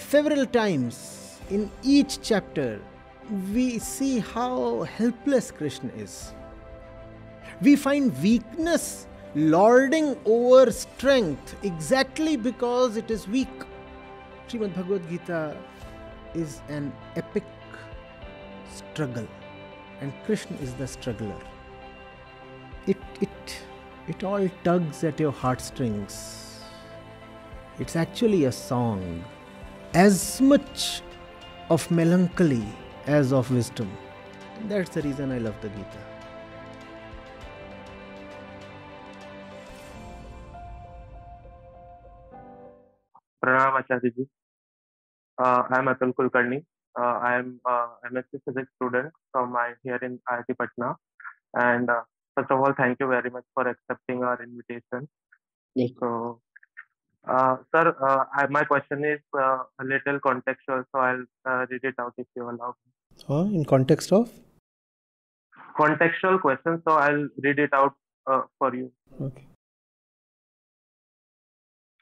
several times in each chapter, we see how helpless Krishna is. We find weakness lording over strength exactly because it is weak. Srimad Bhagavad Gita is an epic struggle, and Krishna is the struggler. It all tugs at your heartstrings. It's actually a song, as much of melancholy as of wisdom. And that's the reason I love the Gita. Pranam Acharya ji. I am Atul Kulkarni. I am MSc Physics student here in IIT-Patna. And first of all, thank you very much for accepting our invitation. Yes. So, sir, my question is a little contextual, so I'll read it out if you allow. In context of? Contextual question, so I'll read it out for you. Okay.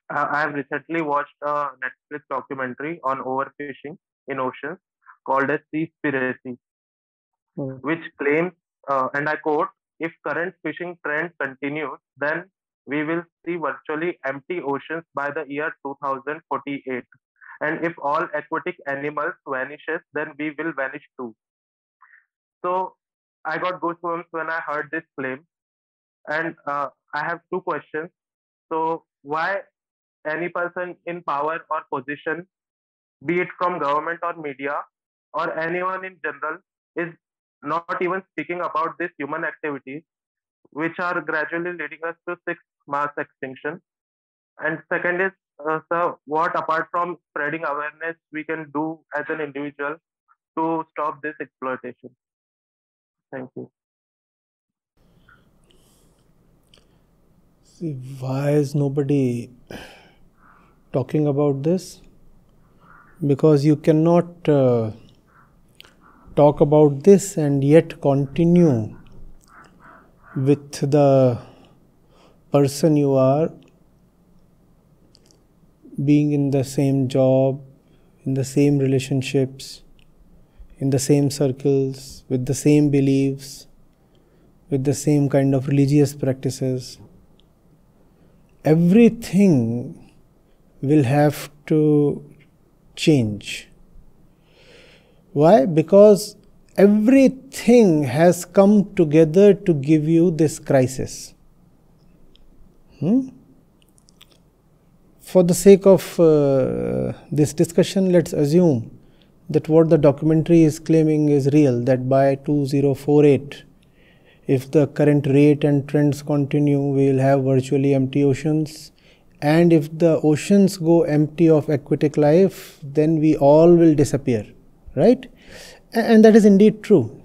I have recently watched a Netflix documentary on overfishing in oceans called as Seaspiracy, which claims, and I quote, if current fishing trend continues, then we will see virtually empty oceans by the year 2048. And if all aquatic animals vanishes, then we will vanish too. So I got goosebumps when I heard this claim. And I have two questions. So why any person in power or position, be it from government or media or anyone in general, is not even speaking about these human activities, which are gradually leading us to sixth mass extinction? And second is, sir, what apart from spreading awareness we can do as an individual to stop this exploitation? Thank you. See, why is nobody talking about this? Because you cannot talk about this and yet continue with the person you are, being in the same job, in the same relationships, in the same circles, with the same beliefs, with the same kind of religious practices. Everything will have to change. Why? Because everything has come together to give you this crisis. For the sake of this discussion, let's assume that what the documentary is claiming is real, that by 2048, if the current rate and trends continue, we will have virtually empty oceans. And if the oceans go empty of aquatic life, then we all will disappear, right? And that is indeed true.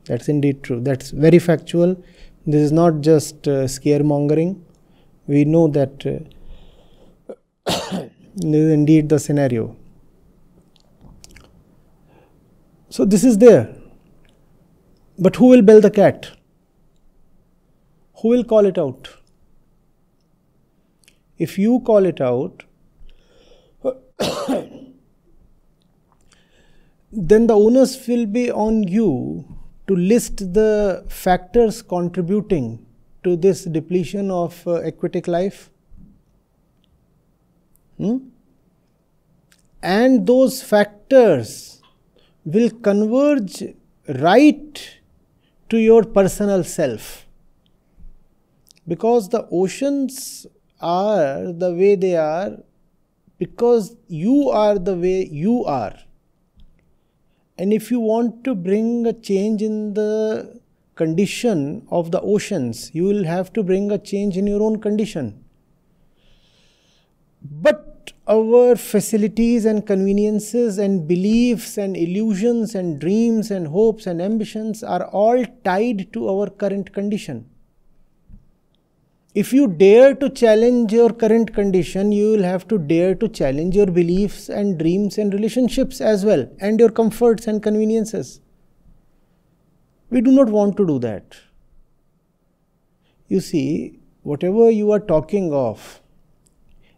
That's indeed true. That's very factual. This is not just scaremongering. We know that this is indeed the scenario. So this is there. But who will bell the cat? Who will call it out? If you call it out, then the onus will be on you to list the factors contributing to this depletion of aquatic life. And those factors will converge right to your personal self. Because the oceans are the way they are, because you are the way you are. And if you want to bring a change in the condition of the oceans, you will have to bring a change in your own condition. But our facilities and conveniences and beliefs and illusions and dreams and hopes and ambitions are all tied to our current condition. If you dare to challenge your current condition, you will have to dare to challenge your beliefs and dreams and relationships as well, and your comforts and conveniences. We do not want to do that. You see, whatever you are talking of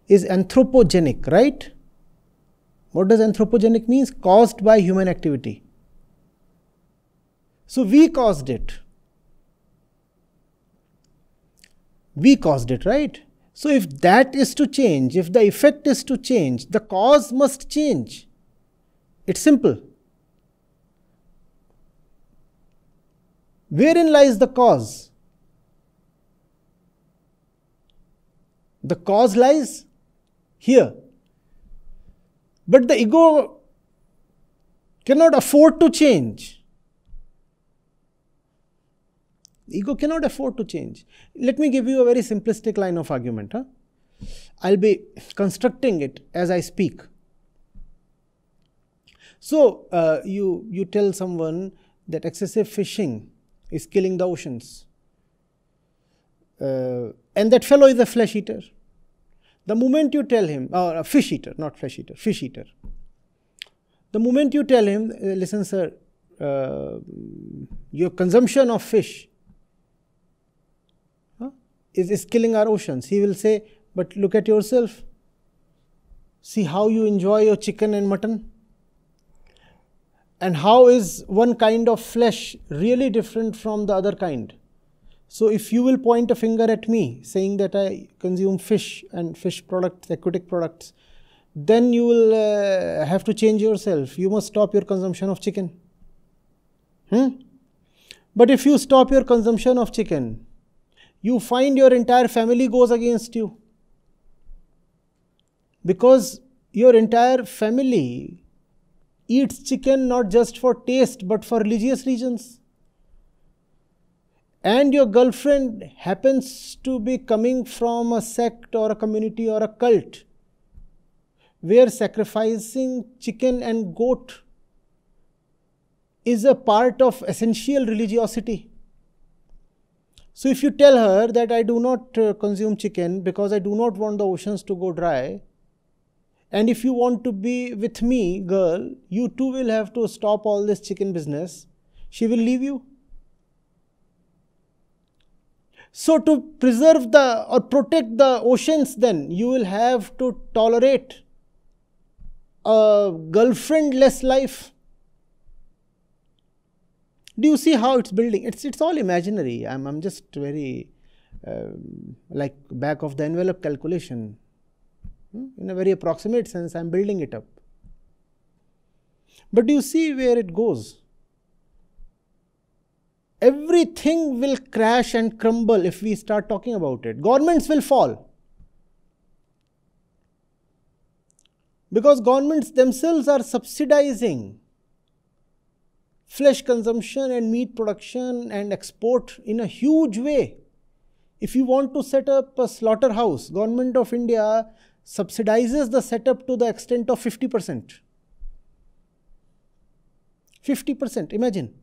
is anthropogenic, right? What does anthropogenic means? Caused by human activity. So we caused it. We caused it, right? So if that is to change, if the effect is to change, the cause must change. It's simple. Wherein lies the cause? The cause lies here. But the ego cannot afford to change. Ego cannot afford to change. Let me give you a very simplistic line of argument. I'll be constructing it as I speak. So, you tell someone that excessive fishing is killing the oceans. And that fellow is a flesh eater. The moment you tell him, or a fish eater, not flesh eater, fish eater. The moment you tell him, listen sir, your consumption of fish is killing our oceans. He will say, but look at yourself. See how you enjoy your chicken and mutton. And how is one kind of flesh really different from the other kind? So if you will point a finger at me saying that I consume fish and fish products, aquatic products, then you will have to change yourself. You must stop your consumption of chicken. But if you stop your consumption of chicken, you find your entire family goes against you. Because your entire family eats chicken not just for taste but for religious reasons. And your girlfriend happens to be coming from a sect or a community or a cult where sacrificing chicken and goat is a part of essential religiosity. So if you tell her that I do not consume chicken because I do not want the oceans to go dry, and if you want to be with me, girl, you too will have to stop all this chicken business, she will leave you. So to preserve or protect the oceans, then you will have to tolerate a girlfriend-less life. Do you see how it's building? It's all imaginary. I'm just very like back of the envelope calculation. In a very approximate sense, I'm building it up. But do you see where it goes? Everything will crash and crumble if we start talking about it. Governments will fall. Because governments themselves are subsidizing flesh consumption and meat production and export in a huge way. If you want to set up a slaughterhouse, Government of India subsidizes the setup to the extent of 50%. 50%, imagine.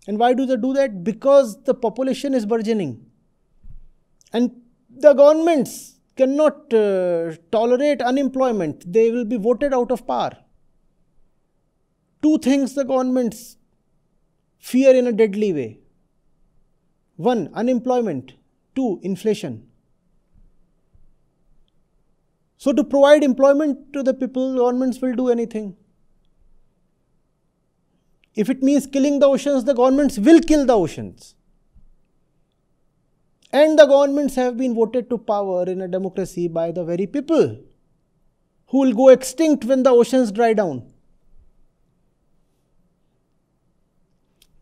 And why do they do that? Because the population is burgeoning. And the governments cannot tolerate unemployment. They will be voted out of power. Two things the governments fear in a deadly way. One, unemployment. Two, inflation. So to provide employment to the people, governments will do anything. If it means killing the oceans, the governments will kill the oceans. And the governments have been voted to power in a democracy by the very people who will go extinct when the oceans dry down.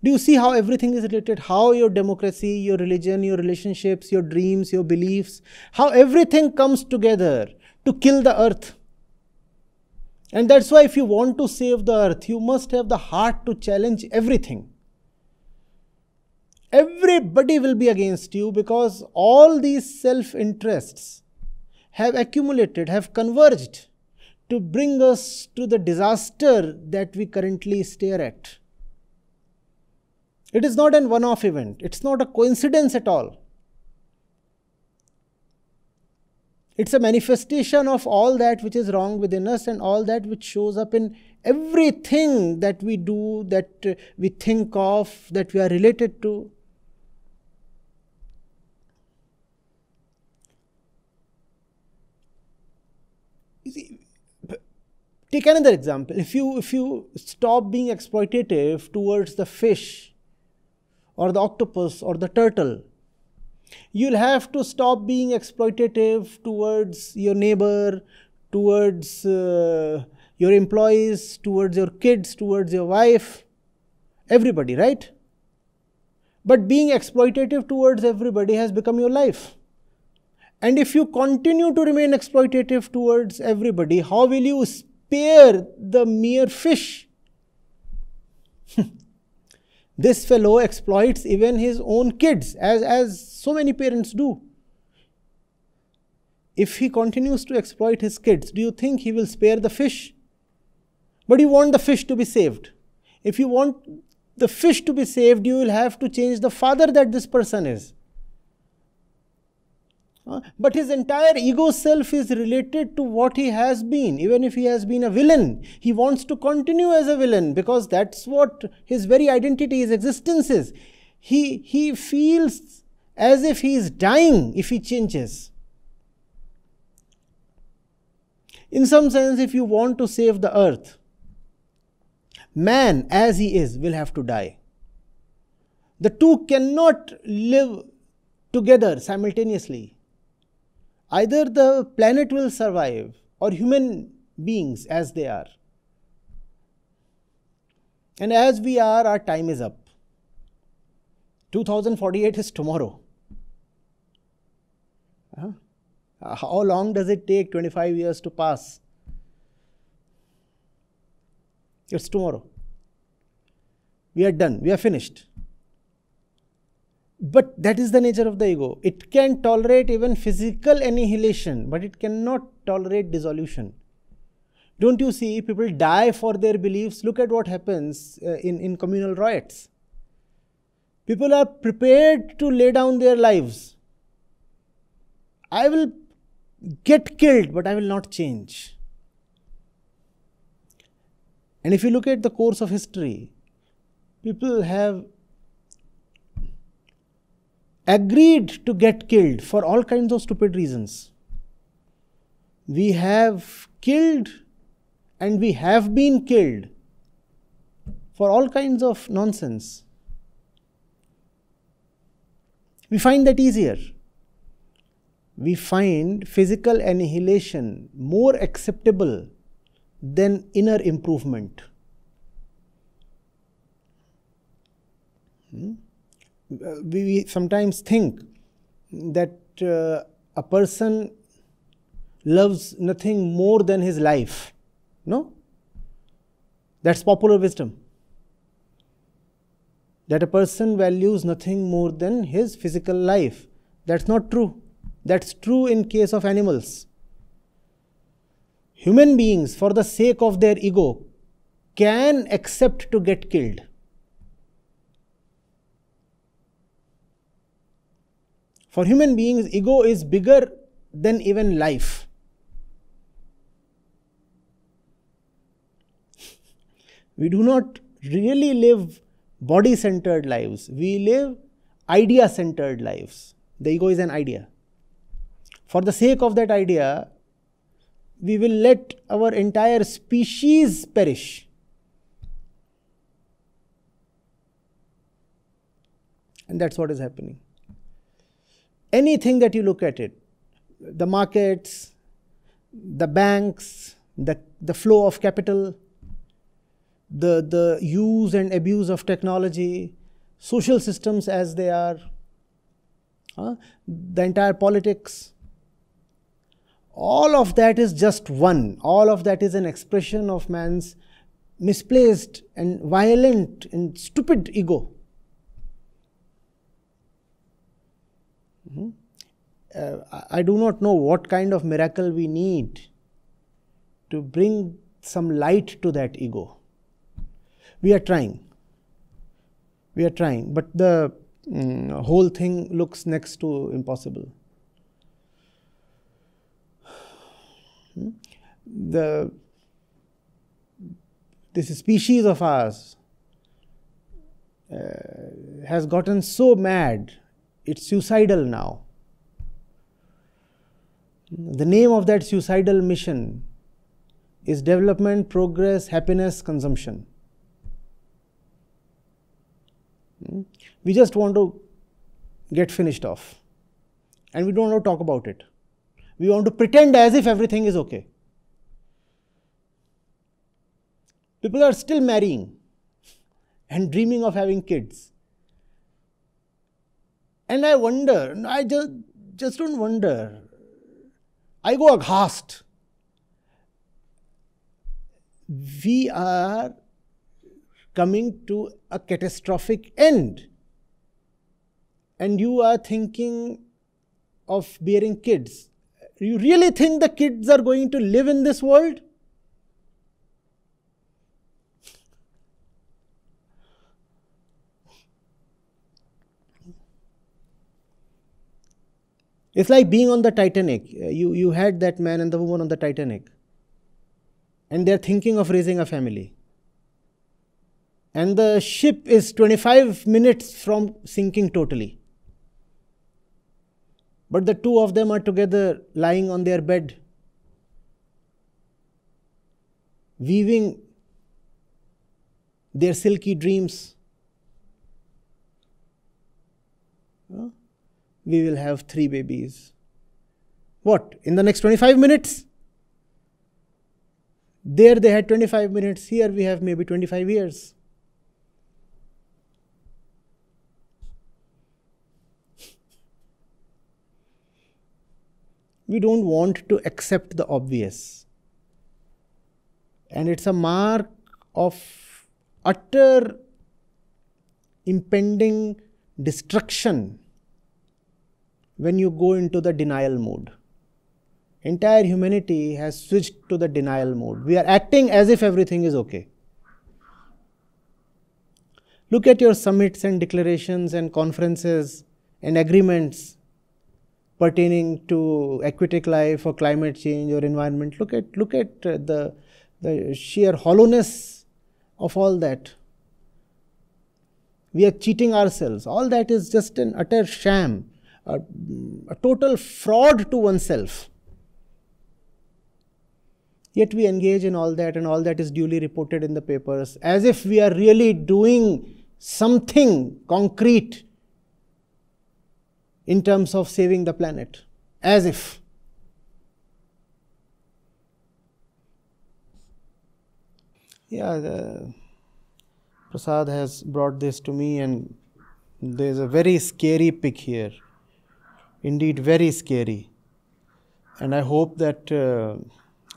Do you see how everything is related? How your democracy, your religion, your relationships, your dreams, your beliefs, how everything comes together to kill the earth. And that's why if you want to save the earth, you must have the heart to challenge everything. Everybody will be against you because all these self-interests have accumulated, have converged to bring us to the disaster that we currently stare at. It is not an one-off event. It's not a coincidence at all. It's a manifestation of all that which is wrong within us and all that which shows up in everything that we do, that we think of, that we are related to. Take another example. If you stop being exploitative towards the fish or the octopus or the turtle, you'll have to stop being exploitative towards your neighbor, towards your employees, towards your kids, towards your wife, everybody, right? But being exploitative towards everybody has become your life. And if you continue to remain exploitative towards everybody, how will you spare the mere fish? This fellow exploits even his own kids, as so many parents do. If he continues to exploit his kids, do you think he will spare the fish? But you want the fish to be saved. If you want the fish to be saved, you will have to change the father that this person is. But his entire ego self is related to what he has been. Even if he has been a villain, he wants to continue as a villain because that's what his very identity, his existence is. He feels as if he is dying if he changes. In some sense, if you want to save the earth, man as he is will have to die. The two cannot live together simultaneously. Either the planet will survive or human beings as they are. And as we are, our time is up. 2048 is tomorrow. How long does it take 25 years to pass? It's tomorrow. We are done. We are finished. But that is the nature of the ego. It can tolerate even physical annihilation, but it cannot tolerate dissolution. Don't you see people die for their beliefs? Look at what happens in communal riots. People are prepared to lay down their lives. I will get killed, but I will not change. And if you look at the course of history, people have agreed to get killed for all kinds of stupid reasons. We have killed and we have been killed for all kinds of nonsense. We find that easier. We find physical annihilation more acceptable than inner improvement. We sometimes think that a person loves nothing more than his life. No? That's popular wisdom. That a person values nothing more than his physical life. That's not true. That's true in case of animals. Human beings, for the sake of their ego, can accept to get killed. For human beings, ego is bigger than even life. We do not really live body-centered lives. We live idea-centered lives. The ego is an idea. For the sake of that idea, we will let our entire species perish. And that's what is happening. Anything that you look at it, the markets, the banks, the flow of capital, the use and abuse of technology, social systems as they are, the entire politics, all of that is just one. All of that is an expression of man's misplaced and violent and stupid ego. I do not know what kind of miracle we need to bring some light to that ego. We are trying. But the whole thing looks next to impossible. This species of ours has gotten so mad, it's suicidal now. The name of that suicidal mission is development, progress, happiness, consumption. We just want to get finished off, and we don't want to talk about it. We want to pretend as if everything is okay. People are still marrying and dreaming of having kids. And I wonder, I just don't wonder, I go aghast. We are coming to a catastrophic end, and you are thinking of bearing kids. You really think the kids are going to live in this world? It's like being on the Titanic. You had that man and the woman on the Titanic, and they're thinking of raising a family. And the ship is 25 minutes from sinking totally. But the two of them are together, lying on their bed, weaving their silky dreams. We will have 3 babies. What? In the next 25 minutes? There they had 25 minutes. Here we have maybe 25 years. We don't want to accept the obvious. And it's a mark of utter impending destruction when you go into the denial mode. Entire humanity has switched to the denial mode. We are acting as if everything is okay. Look at your summits and declarations and conferences and agreements pertaining to aquatic life or climate change or environment. Look at the sheer hollowness of all that. We are cheating ourselves. All that is just an utter sham, a total fraud to oneself. Yet we engage in all that, and all that is duly reported in the papers, as if we are really doing something concrete in terms of saving the planet. As if. Prasad has brought this to me, and there is a very scary pic here. Indeed, very scary. And I hope that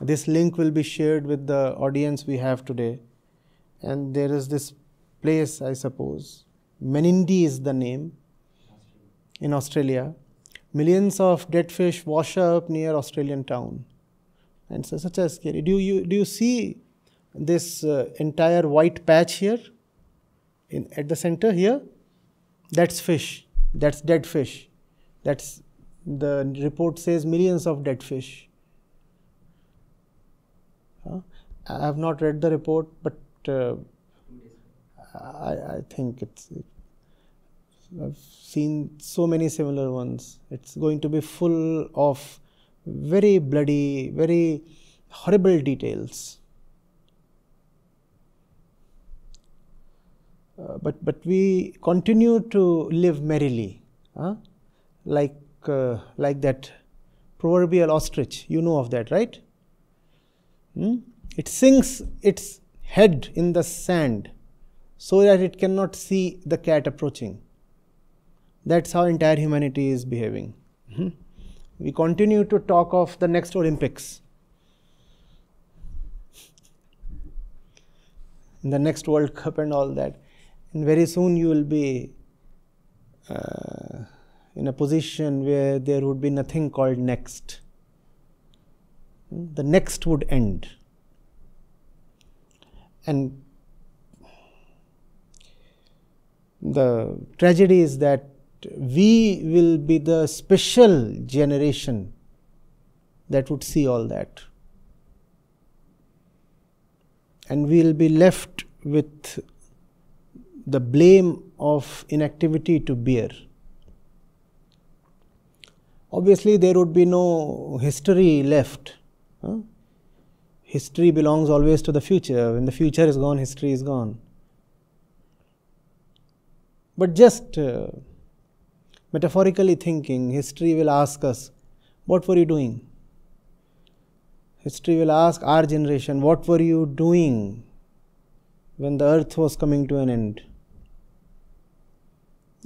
this link will be shared with the audience we have today. And there is this place, I suppose, Menindee is the name, in Australia. Millions of dead fish wash up near Australian town. And so such a scary. Do you see this entire white patch here? At the center here? That's fish. That's dead fish. That's, the report says, millions of dead fish. I have not read the report, but I think I've seen so many similar ones. It's going to be full of very bloody, very horrible details. But we continue to live merrily, like that proverbial ostrich. You know of that, right? It sinks its head in the sand so that it cannot see the cat approaching. That's how entire humanity is behaving. We continue to talk of the next Olympics, the next World Cup and all that. And very soon you will be in a position where there would be nothing called next. The next would end. And the tragedy is that we will be the special generation that would see all that. And we will be left with the blame of inactivity to bear. Obviously, there would be no history left. History belongs always to the future. When the future is gone, history is gone. But just metaphorically thinking, history will ask us, what were you doing? History will ask our generation, what were you doing when the earth was coming to an end?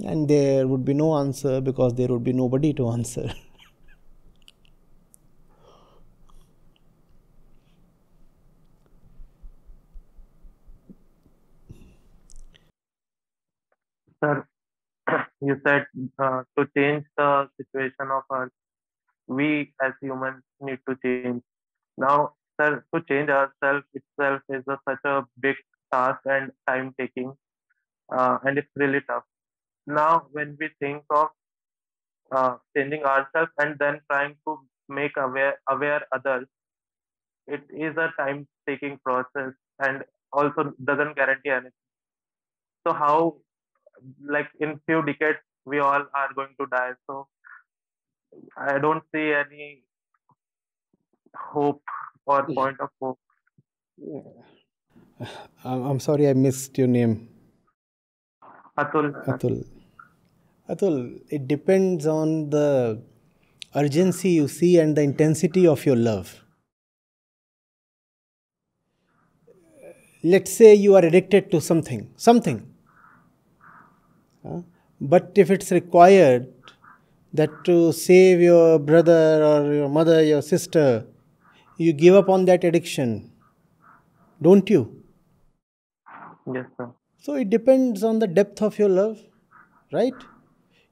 And there would be no answer, because there would be nobody to answer. Sir, you said to change the situation of Earth, we as humans need to change. Now, sir, to change ourselves itself is such a big task and time taking, and it's really tough. Now, when we think of changing ourselves and then trying to make aware others, it is a time taking process and also doesn't guarantee anything. So how, like in few decades, we all are going to die. So I don't see any hope or point of hope. I'm sorry, I missed your name. Atul, sir. Atul, it depends on the urgency you see and the intensity of your love. Let's say you are addicted to something. But if it's required that to save your brother or your mother, your sister, you give up on that addiction, don't you? Yes, sir. So it depends on the depth of your love, right?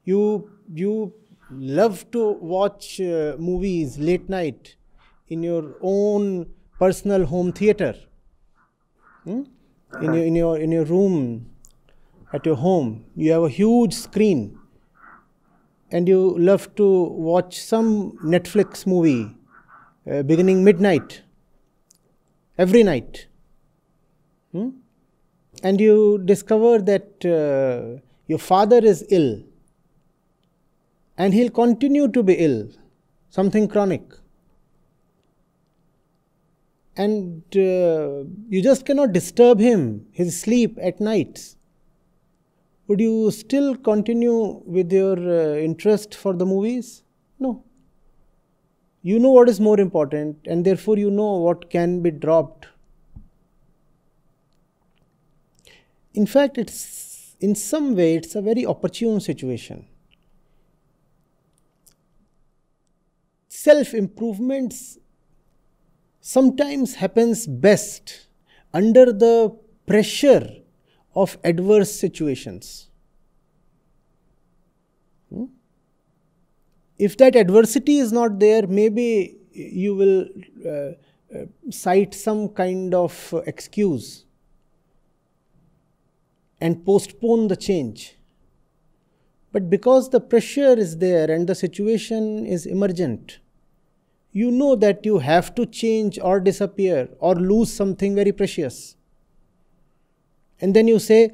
You love to watch movies late night in your own personal home theater, in your room at your home. You have a huge screen, and you love to watch some Netflix movie beginning midnight every night. And you discover that your father is ill, and he'll continue to be ill, something chronic. And you just cannot disturb his sleep at nights. Would you still continue with your interest for the movies? No. You know what is more important, and therefore you know what can be dropped. In fact, in some way, it's a very opportune situation. Self-improvements sometimes happens best under the pressure of adverse situations. If that adversity is not there, maybe you will cite some kind of excuse and postpone the change. But because the pressure is there and the situation is emergent, you know that you have to change or disappear or lose something very precious. And then you say,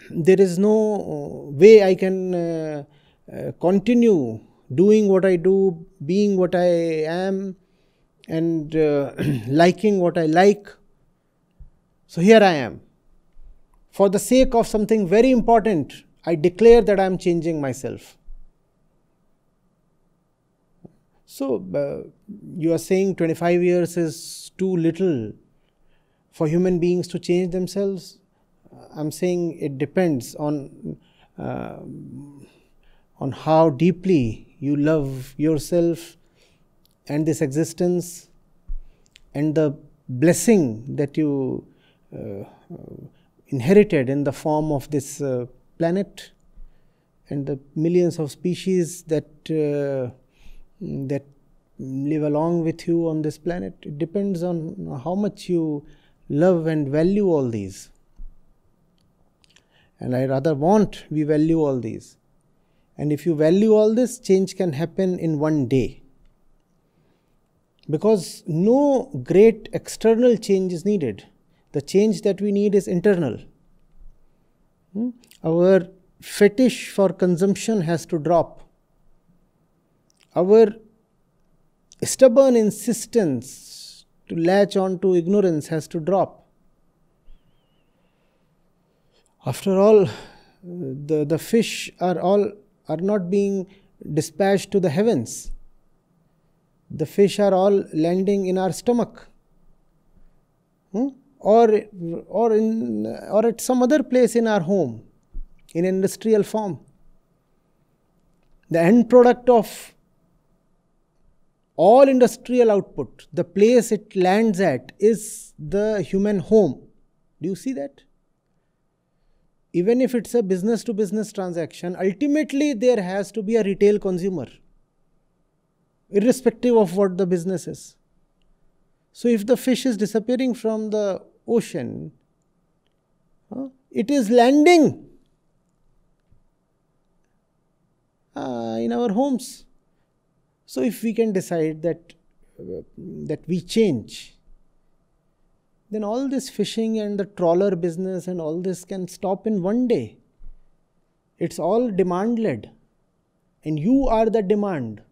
there is no way I can continue doing what I do, being what I am, and liking what I like. So here I am. For the sake of something very important, I declare that I am changing myself. So you are saying 25 years is too little for human beings to change themselves? I'm saying it depends on how deeply you love yourself and this existence, and the blessing that you inherited in the form of this planet and the millions of species that live along with you on this planet. It depends on how much you love and value all these. And I rather want we value all these. And if you value all this, change can happen in one day. Because no great external change is needed. The change that we need is internal. Our fetish for consumption has to drop. Our stubborn insistence to latch on to ignorance has to drop. After all, the fish are not being dispatched to the heavens. The fish are all landing in our stomach, or at some other place in our home, in industrial form. The end product of all industrial output, the place it lands at, is the human home. Do you see that? Even if it's a business to business transaction, ultimately there has to be a retail consumer, irrespective of what the business is. So if the fish is disappearing from the ocean, it is landing in our homes. So if we can decide that we change, then all this fishing and the trawler business and all this can stop in one day. It's all demand led, and you are the demand.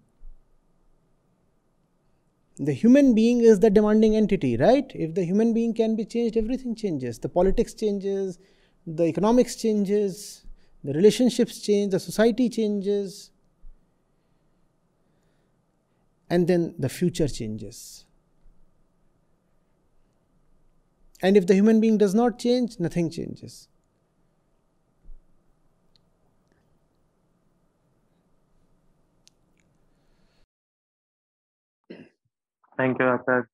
The human being is the demanding entity, right? If the human being can be changed, everything changes. The politics changes, the economics changes, the relationships change, the society changes, and then the future changes. And if the human being does not change, nothing changes. Thank you, Acharya.